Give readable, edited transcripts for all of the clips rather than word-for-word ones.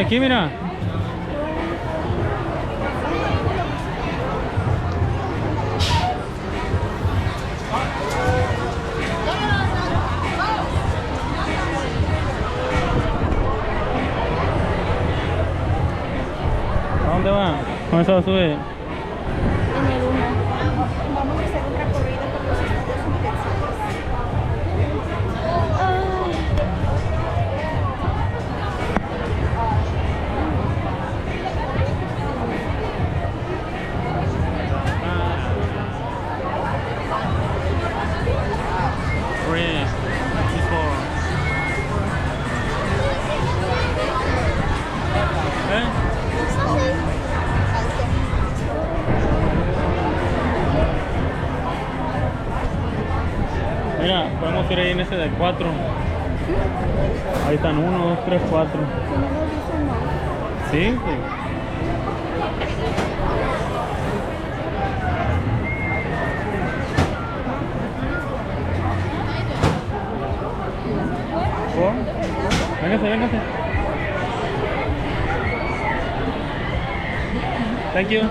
Aquí, mira. ¿A dónde va? ¿Cómo se va a subir? En el 1. Vamos a hacer un recorrido por los estudios universales. Mira, podemos ir ahí en ese de 4. Ahí están 1, 2, 3, 4. Sí, sí. Oh, véngase, véngase. Thank you.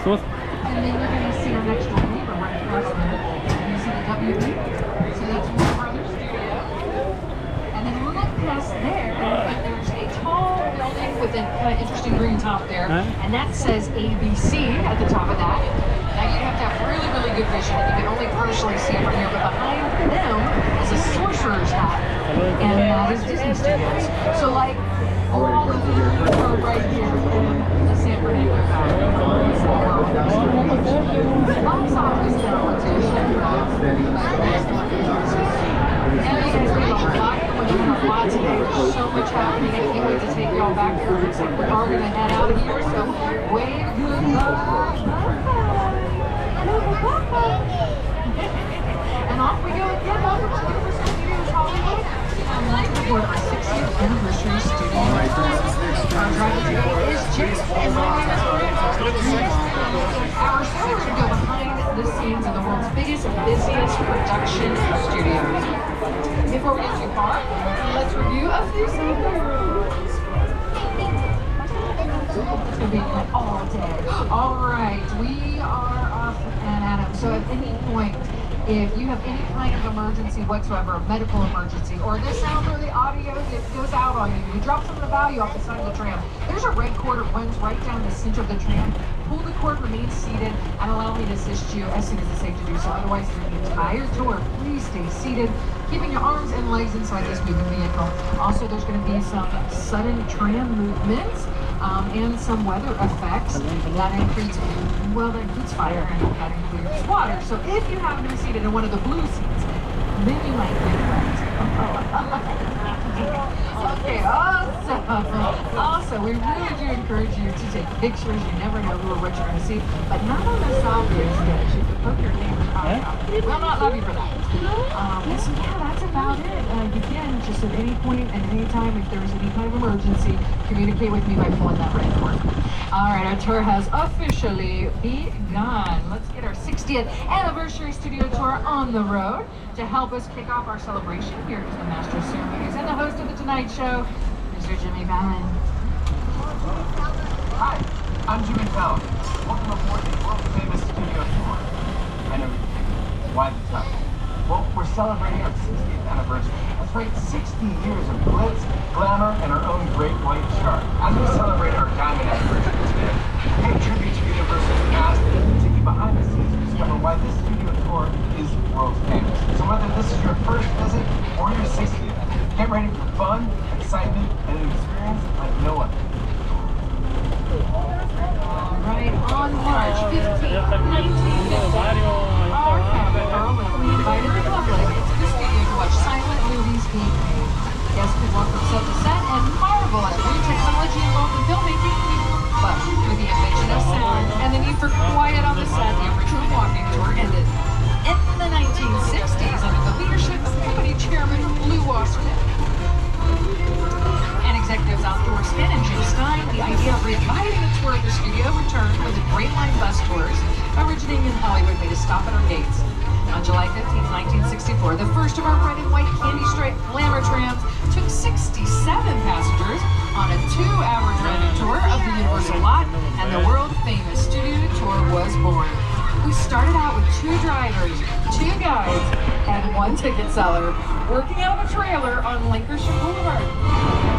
Sus. And then you're going to see our next door neighbor right across from it. You see the WB? So that's Warner Brothers Studio. And then look past there, and there's a tall building with an interesting green top there. And that says ABC at the top of that. Now you have to have really, really good vision. You can only partially see it from here, but behind them is a sorcerer's hat. And that is Disney Studios. So like, all of you are right here in the San Bernardino Valley. Box office competition. And you guys made a lot. We're doing a lot today. There's so much happening. I can't wait to take y'all back there. It looks like we are going to head out of here. So wave goodbye. And off we go again. Welcome to Universal Studios Hollywood. For our 60th anniversary studio. Our driver today is Jim, and my name is Maria. Our show is to go behind the scenes of the world's biggest, busiest production studios. Before we get too far, let's review a few samples. It's going to be all day. All right, we are off and at 'em. So at any point, if you have any kind of emergency whatsoever, a medical emergency, or the sound or the audio that goes out on you, you drop something of value off the side of the tram, there's a red cord that runs right down the center of the tram. Pull the cord, remain seated, and allow me to assist you as soon as it's safe to do so. Otherwise, through the entire tour, please stay seated, keeping your arms and legs inside this moving vehicle. Also, there's going to be some sudden tram movements. And some weather effects. That includes fire and that includes water. So if you happen to be seated in one of the blue seats, then you might get wet. Okay, awesome. Also, we really do encourage you to take pictures. You never know who or what you're going to see, but not on the obvious sketch. You can poke your neighbor's eye out. We'll not love you for that. So yeah, that's about it. Again, just at any point and any time, if there's any kind of emergency, communicate with me by pulling that red cord. All right, our tour has officially begun. Let's get our 60th anniversary studio tour on the road. To help us kick off our celebration, here is the Master of Ceremonies and the host of The Tonight Show, Mr. Jimmy Fallon. Hi, I'm Jimmy Fallon. Welcome aboard the world-famous studio tour. I know you're thinking, why the title? Well, we're celebrating our 60th anniversary. That's right, 60 years of glitz, glamour, and our own great white shark. As we celebrate our diamond anniversary today, pay tribute to Universal's past and take you behind the scenes to discover why this studio tour is world famous. So whether this is your first visit or your 60th, get ready for fun, excitement, and an experience like no other. All right, on March 15th, 1950, our founder, Carl Lindley, invited the public to the studio to watch silent movies being made. Guests could walk from set to set and marvel at the new technology involved in filmmaking. But with the invention of sound and the need for quiet on the set, the original in Hollywood made a stop at our gates. On July 15, 1964, the first of our red and white candy-striped glamour trams took 67 passengers on a 2-hour driving tour of the Universal lot, and the world-famous Studio Tour was born. We started out with 2 drivers, 2 guides, and 1 ticket seller, working out of a trailer on Lancashire Boulevard.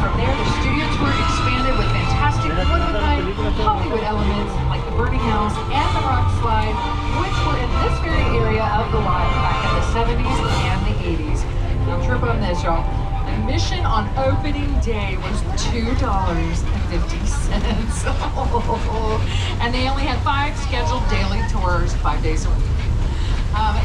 From there, the Studio Tour expanded with fantastic one-of-a-kind Hollywood elements like the burning house and the rock slide, which were in this very area of the lot back in the 70s and the 80s. Now trip on this, y'all. Admission on opening day was $2.50. And they only had 5 scheduled daily tours 5 days a week.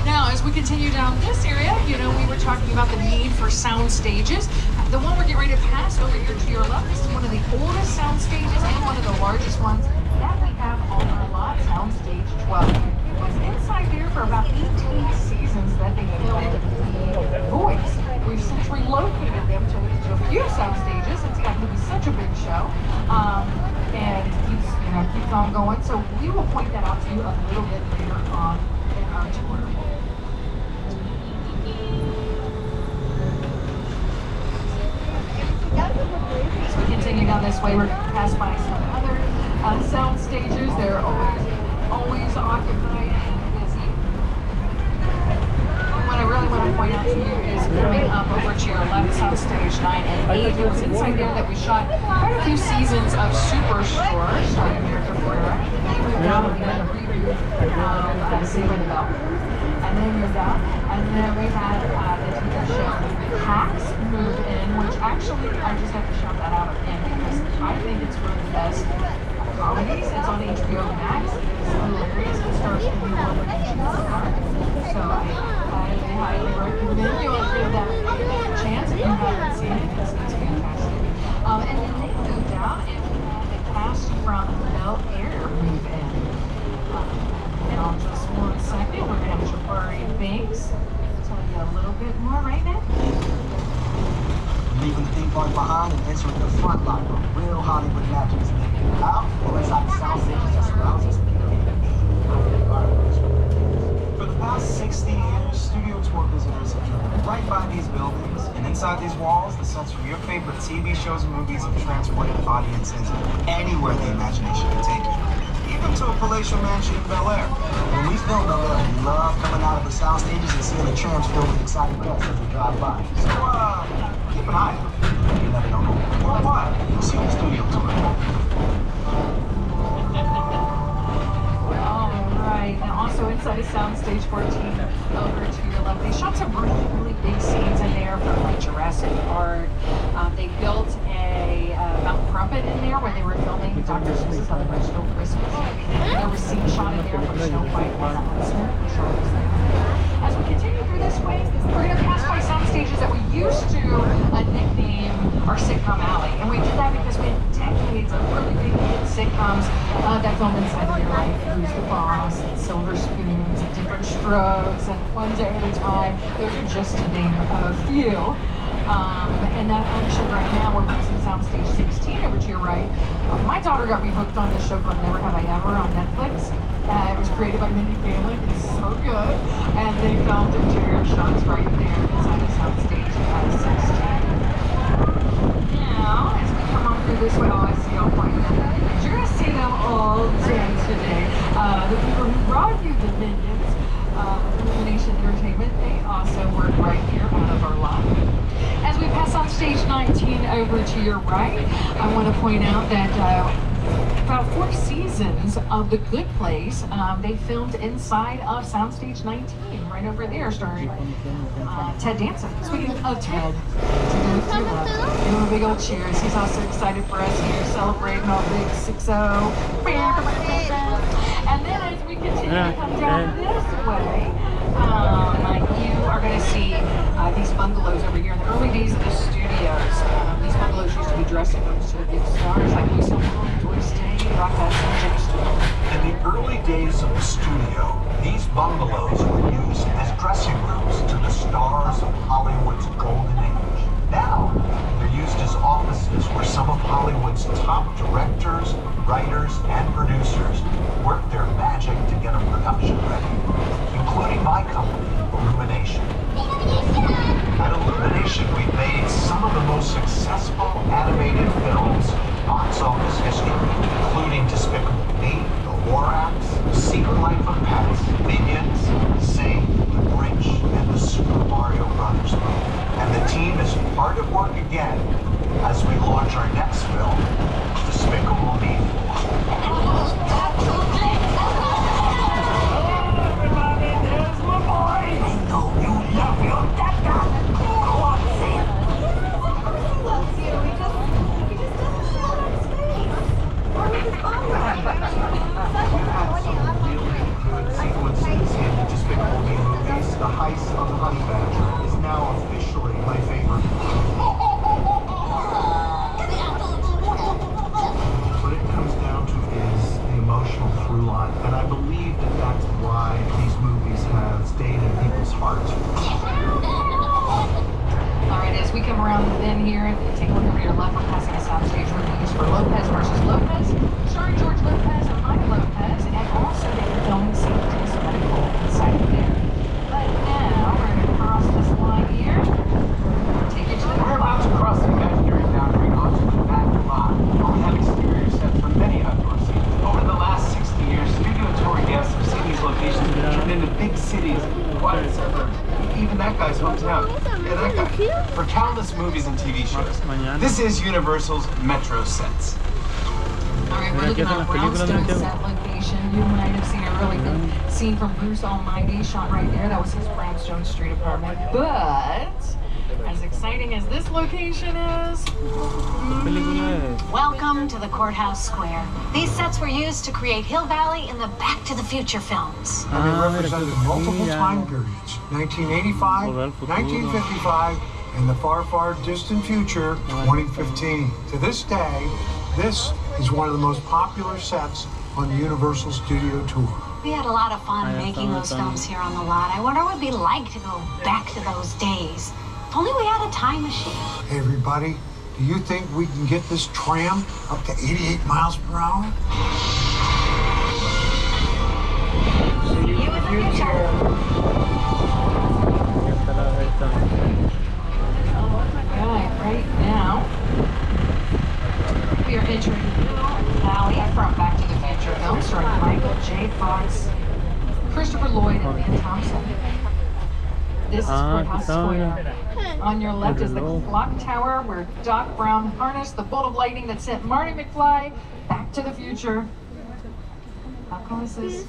Now, as we continue down this area, you know, we were talking about the need for sound stages. The one we're getting ready to pass over here to your left, this is one of the oldest sound stages and one of the largest ones that we have on our lot, Sound Stage 12. It was inside there for about 18 seasons that they filmed The Voice. We've since relocated them to a few sound stages. It's gotten to be such a big show, and it keeps on going. So we will point that out to you a little bit later on in our tour. As we continue down this way, we're going to pass by some other sound stages. They're always occupied and busy. What I really want to point out to you is coming up over to your left, Sound Stage 9 and 8. It was inside there that we shot quite a few seasons of Superstore, starting here at Florida. Down at the end of reboot of Saving the Bell. And then you're down. And then we had the TV show Hacks move in, which actually, I just have to shout that out again because I think it's one of the best comedies. It's on HBO Max. It's hilarious. It stars in the one with so I highly recommend you give that a chance if you haven't seen it. It's fantastic. And then they moved down and the cast from Bel Air move in. And on just 1 second, we're going to have Jabari Banks tell you a little bit more right now. Leaving the theme park behind and entering the front lot where real Hollywood magic is living out or inside the sound stages that surrounds us. For the past 60 years, Studio Tour visitors have driven right by these buildings, and inside these walls, the sets from your favorite TV shows and movies have transported audiences anywhere the imagination can take you. Even to a palatial mansion in Bel Air. When we film Bel Air, we love coming out of the sound stages and seeing the trams filled with excited guests as we drive by. So, keep an eye out. You never know who or what you'll see on the Studio Tour. Alright, and also inside of Sound Stage 14, over to your left, they shot some really big scenes in there from like Jurassic Park. They built a Mount Crumpet in there where they were filming Dr. Seuss's original Christmas. There was scenes shot in there from Snow White and the Huntsman. As we continue through this way, we're going to pass by sound stages that we used to nickname our sitcom alley. And we did that because we had decades of really big hit sitcoms that filmed inside of your life. Who's the Boss, and Silver Spoons, and Different Strokes, and One Day at a Time. Those are just to name a few. And that actually right now we're passing Sound Stage 16 over to your right. My daughter got me hooked on this show called Never Have I Ever on Netflix. It was created by Mindy Kaling. It's so good. And they filmed interior shots right there inside the Sound Stage 16. Now, as we come on through this way, I see y'all pointing at. You're going to see them all day today. The people who brought you the Minions, Illumination Entertainment, they also work right here out of our lot. As we pass on stage 19 over to your right, I want to point out that about 4 seasons of The Good Place, they filmed inside of Soundstage 19, right over there, starring Ted Danson. Speaking of Ted, give him a big old cheers. He's also excited for us here, celebrating our big 6-0. And then as we continue to come down this way, you are going to see these bungalows over here. In the early days of the studios, these bungalows used to be dressing rooms to the big stars like Lisa Long, Doris Day, Rock Hudson, Jimmy Stewart. In the early days of the studio, these bungalows were used as dressing rooms to the stars of Hollywood's golden age. Now, they're used as offices where some of Hollywood's top directors, writers, and producers work their magic to get a production ready. big cities, quiet suburbs, even that guy's hometown. Yeah, that guy. For countless movies and TV shows. This is Universal's Metro sets. All right, we're looking at a brownstone set location. You might have seen a really good scene from Bruce Almighty shot right there. That was his brownstone street apartment. But as exciting as this location is, Welcome to the Courthouse Square. These sets were used to create Hill Valley in the Back to the Future films. And they represented multiple time periods, 1985, 1955, and the far, far distant future, 2015. To this day, this is one of the most popular sets on the Universal Studio Tour. We had a lot of fun making those films here on the lot. I wonder what it'd be like to go back to those days. If only we had a time machine. Hey, everybody, do you think we can get this tram up to 88 miles per hour? See you in the future. right now, we are entering Hill Valley from Back to the Future film, starring Michael J. Fox, Christopher Lloyd, and Ian Thompson. This is Courthouse Square. On your left is the clock tower where Doc Brown harnessed the bolt of lightning that sent Marty McFly back to the future. How cool is this?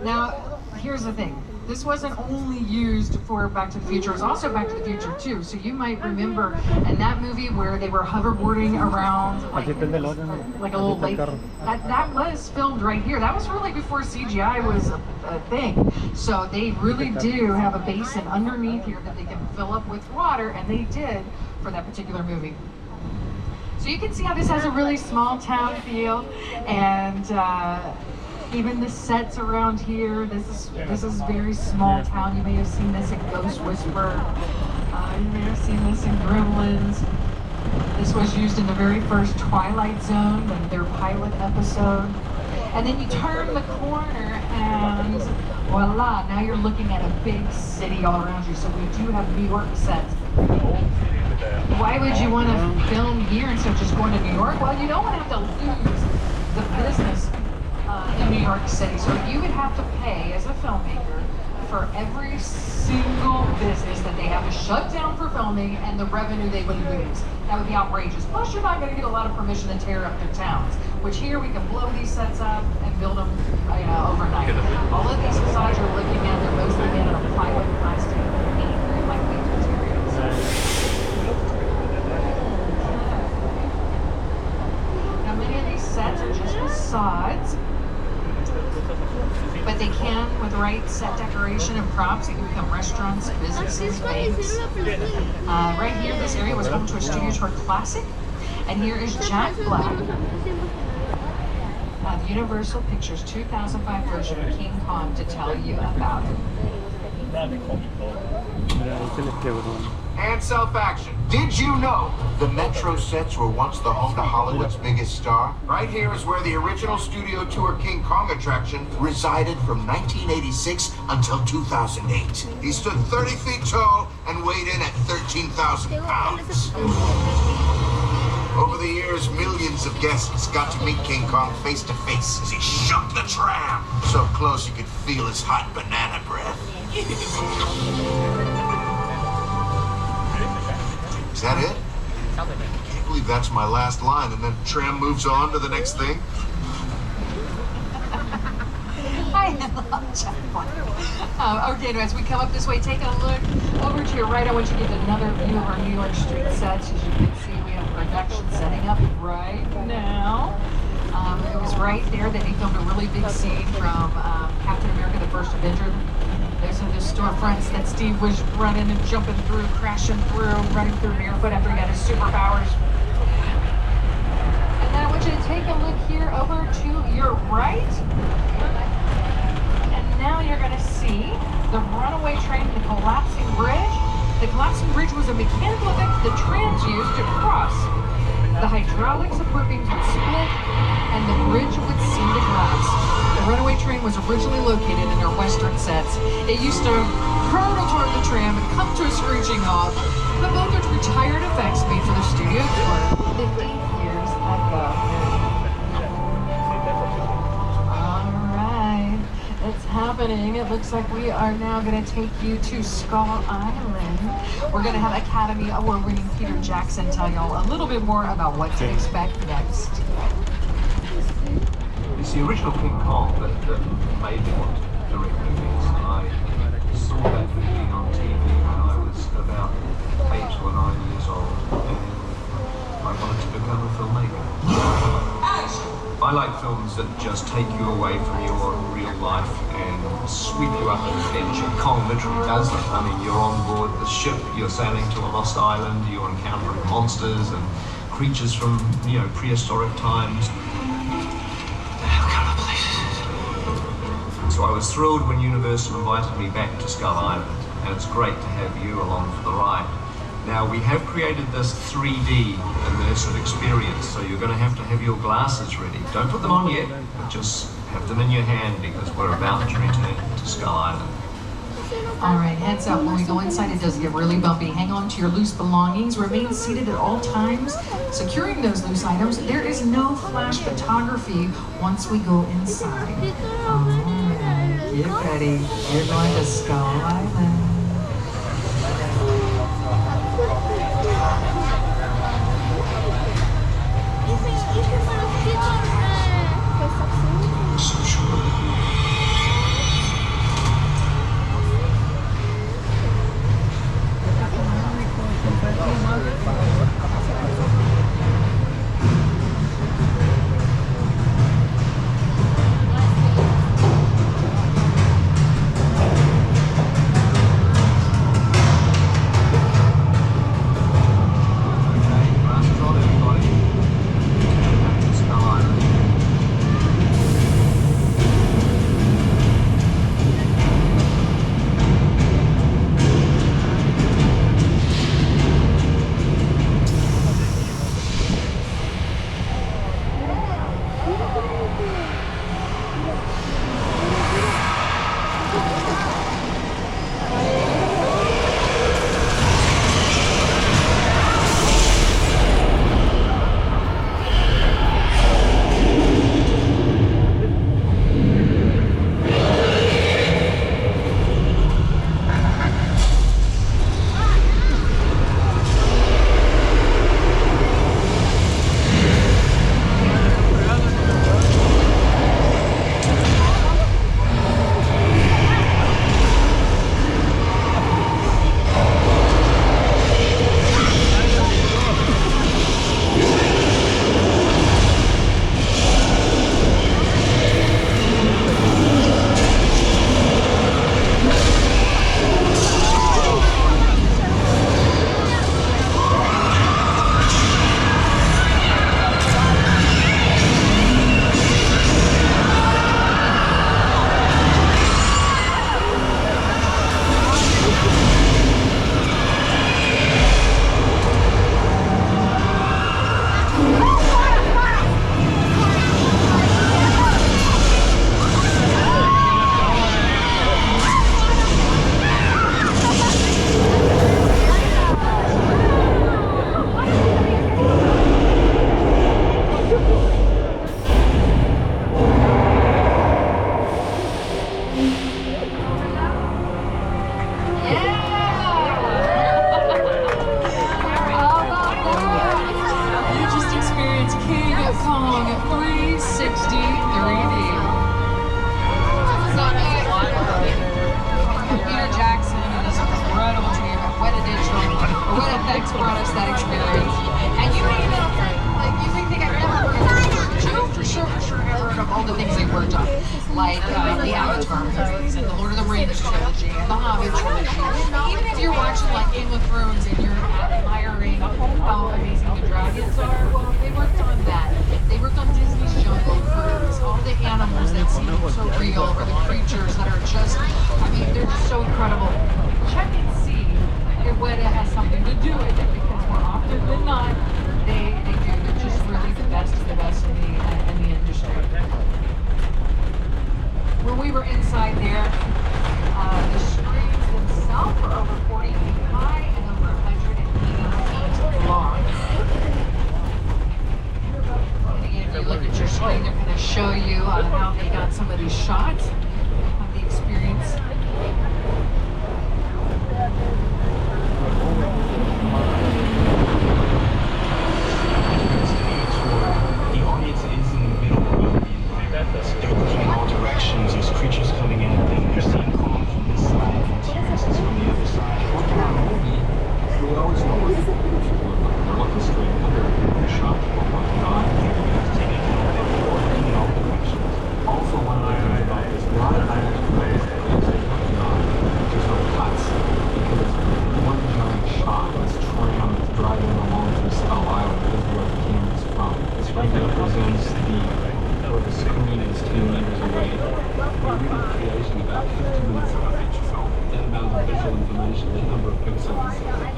Now, here's the thing. This wasn't only used for Back to the Future, it was also Back to the Future 2. So you might remember in that movie where they were hoverboarding around like a little lake. That was filmed right here. That was really before CGI was a thing. So they really do have a basin underneath here that they can fill up with water, and they did for that particular movie. So you can see how this has a really small town feel, and even the sets around here, this is very small town. You may have seen this in Ghost Whisperer. You may have seen this in Gremlins. This was used in the very first Twilight Zone, their pilot episode. And then you turn the corner and voila, now you're looking at a big city all around you. So we do have New York sets. Why would you want to film here instead of just going to New York? Well, you don't want to have to lose the business in New York City. So you would have to pay as a filmmaker for every single business that they have to shut down for filming and the revenue they would lose. That would be outrageous. Plus, you're not going to get a lot of permission to tear up their towns, which here we can blow these sets up and build them overnight. All of these facades you're looking at, they're mostly made out of plywood, plastic, and very lightweight materials. Now, many of these sets are just facades, but they can, with the right set decoration and props, they can become restaurants, businesses, banks. Right here, this area was home to a Studio Tour classic, and here is Jack Black of Universal Pictures' 2005 version of King Kong to tell you about it. And self-action. Did you know the Metro sets were once the home to Hollywood's biggest star? Right here is where the original Studio Tour King Kong attraction resided from 1986 until 2008. He stood 30 feet tall and weighed in at 13,000 pounds. Over the years, millions of guests got to meet King Kong face to face as he shook the tram. So close you could feel his hot banana breath. Is that it? I can't believe that's my last line, and then tram moves on to the next thing. I love Jack Black. Okay, as we come up this way, take a look over to your right. I want you to get another view of our New York street sets. As you can see, we have production setting up right now. It was right there that he filmed a really big scene from Captain America: The First Avenger. Those are the storefronts that Steve was running and jumping through, crashing through, running through barefoot after he got his superpowers. And then I want you to take a look here over to your right. And now you're going to see the runaway train, the collapsing bridge. The collapsing bridge was a mechanical effect the trams used to cross. The hydraulic support beams would split, and the bridge would seem to collapse. The runaway train was originally located in our western sets. It used to hurtle toward the tram and come to a screeching halt. The both are retired effects made for the Studio Tour 50 years ago. All right, let's happening. It looks like we are now going to take you to Skull Island. We're going to have Academy Award-winning Peter Jackson tell y'all a little bit more about what to expect next. It's the original King Kong that made me want to direct movies. I saw that movie on TV when I was about 8 or 9 years old, and I wanted to become a filmmaker. I like films that just take you away from your real life and sweep you up an adventure. Kong literally does that. I mean, you're on board the ship, you're sailing to a lost island, you're encountering monsters and creatures from, prehistoric times. So I was thrilled when Universal invited me back to Skull Island, and it's great to have you along for the ride. Now, we have created this 3D immersive experience, so you're going to have your glasses ready. Don't put them on yet, but just have them in your hand because we're about to return to Skull Island. All right, heads up. When we go inside, it does get really bumpy. Hang on to your loose belongings. Remain seated at all times, securing those loose items. There is no flash photography once we go inside. All right, get ready. You're going to Skull Island.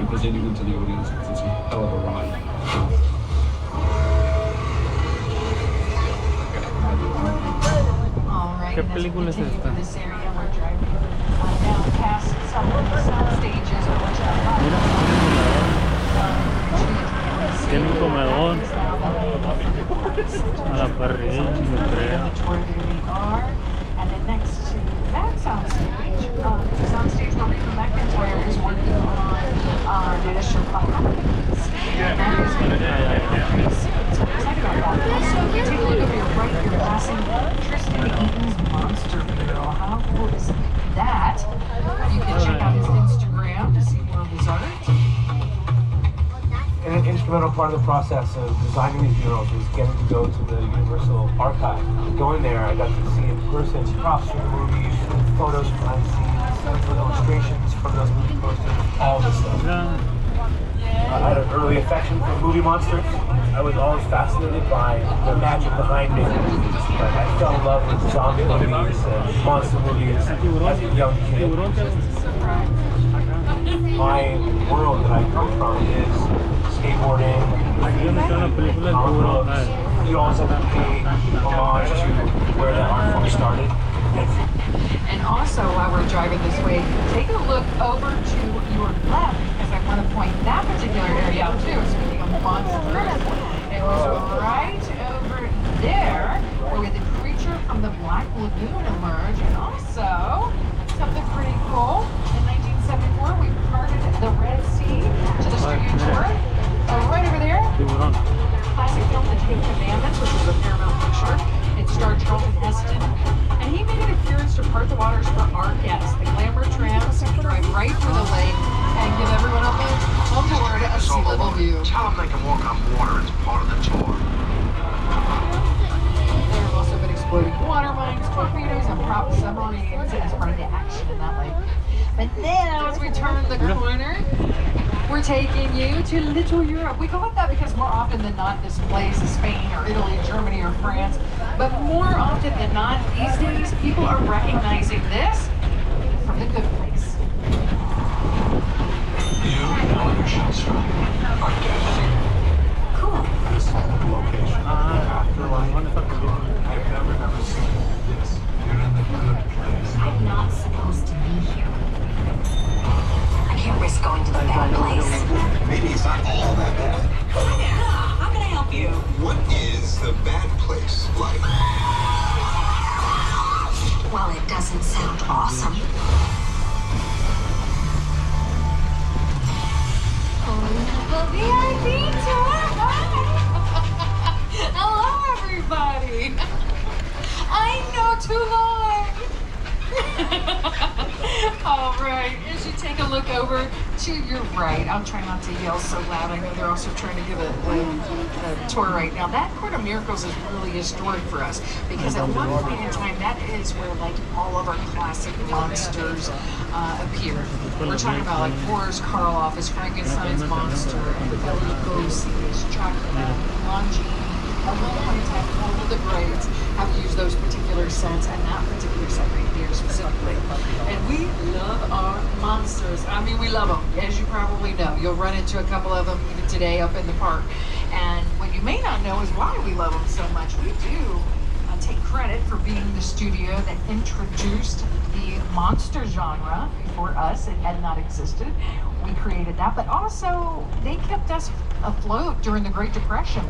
and presenting them to the audience because it's a hell of a ride. All right, ¿Qué and as we película es continue esta? through this area, we're driving down past some of the sound stages, which are Mira, tiene un comedor a la parrilla, yo creo. where they are. And then next to that soundstage, the soundstage where Reba McEntire is working on the show Vacaciones. And that is going to be so excited about that. Also, if you take a look over your right, you're passing Tristan Eaton's Monster Mural. How cool is that? You can check out his Instagram to see more of his art. And an instrumental part of the process of designing these murals was getting to go to the Universal Archive. Going there, I got to see in person props from the movies, photos behind the scenes, illustrations from those movie posters, all this stuff. Yeah. I had an early affection for movie monsters. I was always fascinated by the magic behind it. But I fell in love with zombie movies and monster movies as a young kid. My world that I come from is skateboarding, comic books. You always have to pay homage to where that art form started. And also, while we're driving this way, take a look over to your left, because I want to point that particular area out too. Speaking of monsters, it was right over there where the creature from the Black Lagoon emerged. And also, something pretty cool, in 1974, we parted the Red Sea to the studio tour. Right over there, classic film The Ten Commandments, which was a Paramount picture. It starred Charlton Heston, and he made an appearance to part the waters for our guests. The glamour trams drive right through the lake and give everyone on board a sea level view. Tell them they can walk on water. It's part of the tour. There have also been exploding water mines, torpedoes, and prop submarines as part of the action in that lake. But now, as we turn the corner, we're taking you to Little Europe. We call it that because more often than not, this place is Spain or Italy, Germany or France. But more often than not, these days, people are recognizing this from The Good Place. You know your shots from Arcade. Cool. This location, afterlife. I've never seen this. You're in the good place. I'm not supposed to be here. I can't risk going to the bad place. Maybe it's not all that bad. Hi there. How can I help you? What is the bad place like? Well, it doesn't sound awesome. The VIP tour. Hello, everybody. I know, too long. All right, as you take a look over to your right, I'll try not to yell so loud. I know they're also trying to give a tour right now. That Court of Miracles is really historic for us because at one point in time, that is where like all of our classic monsters appeared. We're talking about like Boris Karloff as Frankenstein's monster, and Bela Lugosi as Dracula, Longini. At one point in time, all of the greats have used those particular sets and that particular set right there specifically. And we love our monsters. I mean, we love them, as you probably know. You'll run into a couple of them even today up in the park. And what you may not know is why we love them so much. We do take credit for being the studio that introduced the monster genre before us. It had not existed. We created that, but also they kept us afloat during the Great Depression.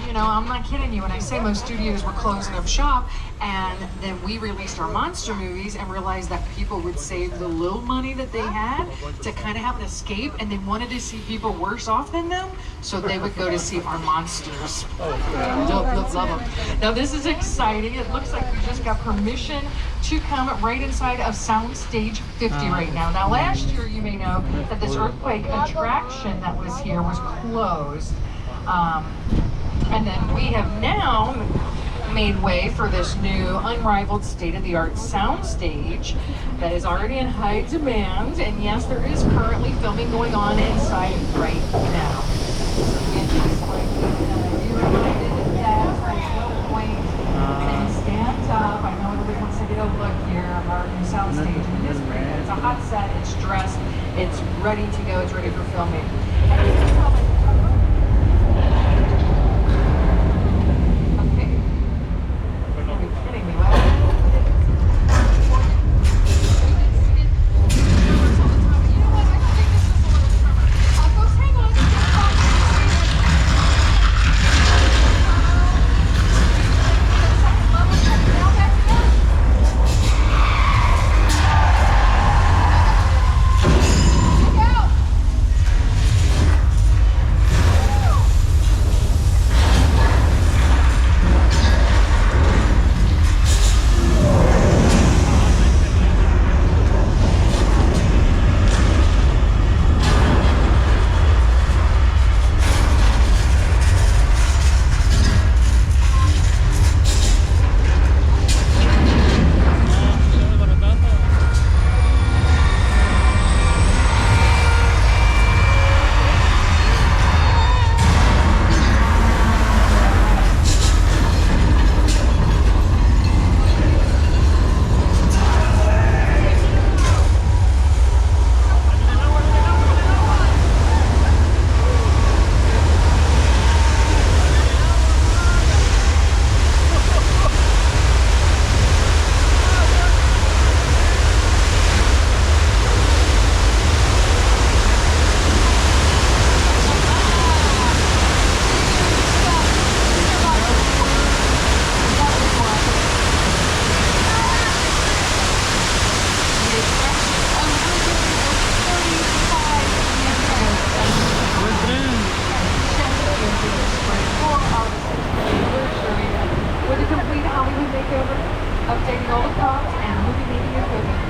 You know, I'm not kidding you when I say most studios were closing up shop, and then we released our monster movies and realized that people would save the little money that they had to kind of have an escape, and they wanted to see people worse off than them, so they would go to see our monsters. Love them. Now this is exciting. It looks like we just got permission to come right inside of Soundstage 50 right now. Now last year, you may know that this earthquake attraction that was here was closed. And then we have now made way for this new unrivaled state-of-the-art soundstage that is already in high demand. And yes, there is currently filming going on inside right now. And just like you reminded that at one point, and stand up. I know everybody wants to get a look here of our new soundstage. It is pretty good. It's a hot set. It's dressed. It's ready to go. It's ready for filming. Okay. Are you kidding me? Wow. With a complete Hollywood makeover, updating all the props and movie making equipment,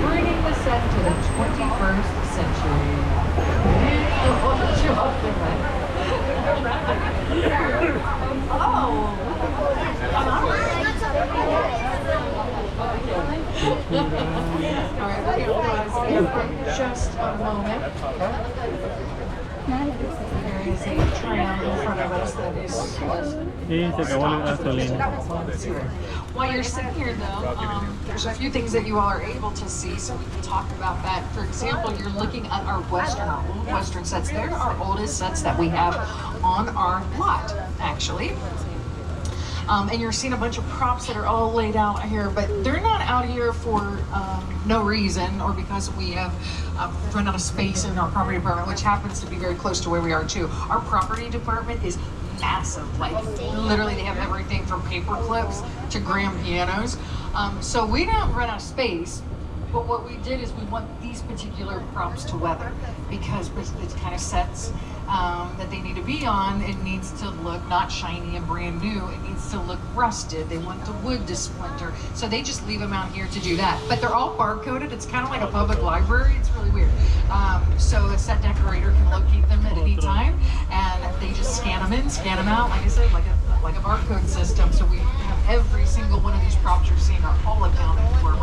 bringing the set to the 21st century. Alright, we're going to pause here for just a moment. There is a tram in front of us that is Sí, se acabó la gasolina. While you're sitting here though, there's a few things that you all are able to see, so we can talk about that. For example, you're looking at our old Western sets. They're our oldest sets that we have on our lot, actually. And you're seeing a bunch of props that are all laid out here, but they're not out here for no reason or because we have run out of space in our property department, which happens to be very close to where we are too. Our property department is massive. Like literally they have everything from paper clips to grand pianos. So we don't run out of space. But what we did is we want these particular props to weather because it's kind of sets that they need to be on. It needs to look not shiny and brand new. It needs to look rusted. They want the wood to splinter. So they just leave them out here to do that. But they're all barcoded. It's kind of like a public library. It's really weird. So a set decorator can locate them at any time and they just scan them in, scan them out, like I said, like a barcode system. So we have every single one of these props you're seeing are all accounted for right